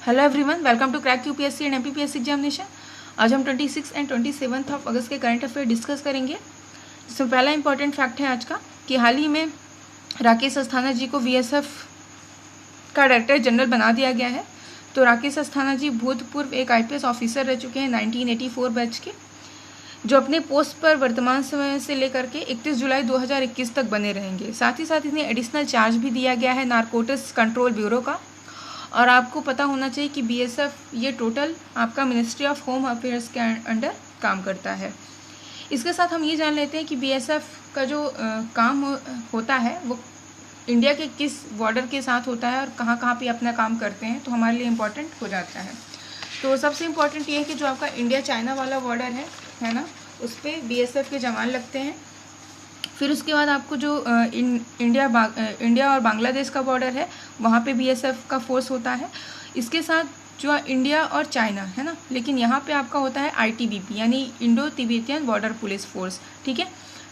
Hello everyone, welcome to crack UPSC and MPPSC examination. आज हम 26 and 27 of अगस्त के current affair discuss करेंगे। इसमें पहला इंपॉर्टेंट फैक्ट है आज का कि हाल ही में राकेश अस्थाना जी को बीएसएफ का डायरेक्टर जनरल बना दिया गया है। तो राकेश अस्थाना जी भूतपूर्व एक आईपीएस ऑफिसर रह चुके हैं 1984 बैच के, जो अपने पोस्ट पर वर्तमान समय से लेकर के 31 जुलाई 2021 तक बने रहेंगे। साथ ही साथ इन्हें एडिशनल चार्ज भी दिया गया है नारकोटिक्स कंट्रोल ब्यूरो का। और आपको पता होना चाहिए कि बीएसएफ ये टोटल आपका मिनिस्ट्री ऑफ होम अफेयर्स के अंडर काम करता है। इसके साथ हम ये जान लेते हैं कि बीएसएफ का जो काम होता है वो इंडिया के किस बॉर्डर के साथ होता है और कहाँ कहाँ पे अपना काम करते हैं, तो हमारे लिए इम्पोर्टेंट हो जाता है। तो सबसे इम्पोर्टेंट ये है कि जो आपका इंडिया चाइना वाला बॉर्डर है ना, उस पर बीएसएफ के जवान लगते हैं। फिर उसके बाद आपको जो इंडिया और बांग्लादेश का बॉर्डर है वहाँ पे बीएसएफ का फोर्स होता है। इसके साथ जो इंडिया और चाइना है ना, लेकिन यहाँ पे आपका होता है आईटीबीपी यानी Indo Tibetan border police force, ठीक है।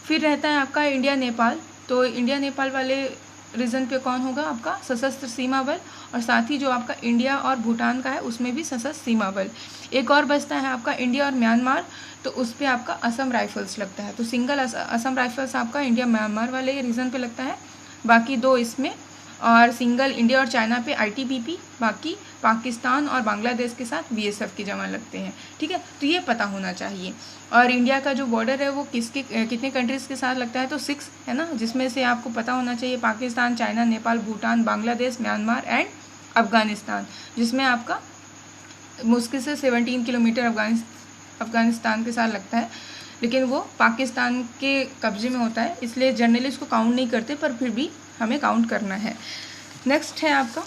फिर रहता है आपका इंडिया नेपाल। तो इंडिया नेपाल वाले रीजन पे कौन होगा आपका सशस्त्र सीमा बल, और साथ ही जो आपका इंडिया और भूटान का है उसमें भी सशस्त्र सीमा बल। एक और बचता है आपका इंडिया और म्यांमार, तो उस पर आपका असम राइफल्स लगता है। तो सिंगल असम राइफल्स आपका इंडिया म्यांमार वाले रीजन पे लगता है, बाकी दो इसमें, और सिंगल इंडिया और चाइना पे आईटीबीपी, बाकी पाकिस्तान और बांग्लादेश के साथ बीएसएफ के जवान लगते हैं, ठीक है। तो ये पता होना चाहिए। और इंडिया का जो बॉर्डर है वो कितने कंट्रीज़ के साथ लगता है, तो 6 है ना, जिसमें से आपको पता होना चाहिए Pakistan, China, Nepal, Bhutan, Bangladesh, Myanmar and Afghanistan, जिसमें आपका मुश्किल से 17 किलोमीटर अफगानिस्तान के साथ लगता है, लेकिन वो पाकिस्तान के कब्जे में होता है, इसलिए जनरली इसको काउंट नहीं करते, पर फिर भी हमें काउंट करना है। नेक्स्ट है आपका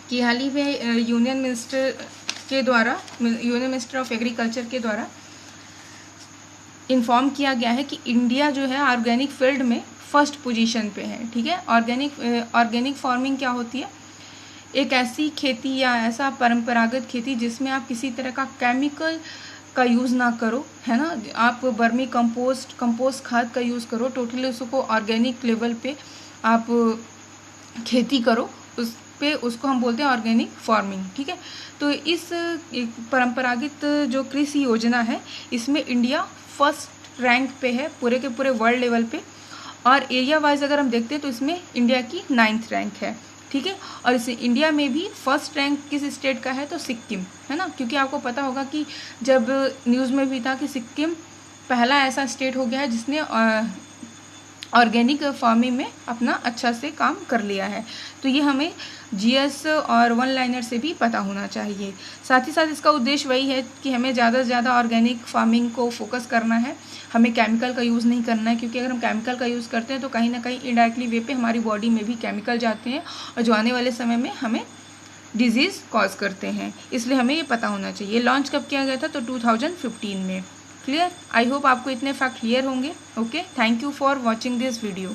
कि हाल ही में यूनियन मिनिस्टर ऑफ एग्रीकल्चर के द्वारा इन्फॉर्म किया गया है कि इंडिया जो है ऑर्गेनिक फील्ड में फर्स्ट पोजीशन पे है, ठीक है। ऑर्गेनिक फार्मिंग क्या होती है? एक ऐसी खेती या ऐसा परंपरागत खेती जिसमें आप किसी तरह का केमिकल का यूज़ ना करो, है ना। आप वर्मी कंपोस्ट खाद का यूज़ करो, टोटली उसको ऑर्गेनिक लेवल पे आप खेती करो, उसको हम बोलते हैं ऑर्गेनिक फार्मिंग, ठीक है। तो इस परंपरागत जो कृषि योजना है इसमें इंडिया फर्स्ट रैंक पे है पूरे के पूरे वर्ल्ड लेवल पे, और एरिया वाइज अगर हम देखते हैं तो इसमें इंडिया की 9th रैंक है, ठीक है। और इस इंडिया में भी फर्स्ट रैंक किस स्टेट का है, तो सिक्किम, है ना। क्योंकि आपको पता होगा कि जब न्यूज़ में भी था कि सिक्किम पहला ऐसा स्टेट हो गया है जिसने ऑर्गेनिक फार्मिंग में अपना अच्छा से काम कर लिया है। तो ये हमें जीएस और वन लाइनर से भी पता होना चाहिए। साथ ही साथ इसका उद्देश्य वही है कि हमें ज़्यादा से ज़्यादा ऑर्गेनिक फार्मिंग को फोकस करना है, हमें केमिकल का यूज़ नहीं करना है, क्योंकि अगर हम केमिकल का यूज़ करते हैं तो कहीं ना कहीं इनडायरेक्टली वे पे हमारी बॉडी में भी केमिकल जाते हैं और जो आने वाले समय में हमें डिजीज़ कॉज करते हैं, इसलिए हमें ये पता होना चाहिए। लॉन्च कब किया गया था, तो 2015 में। क्लियर? आई होप आपको इतने फैक्ट क्लियर होंगे। Okay, thank you for watching this video.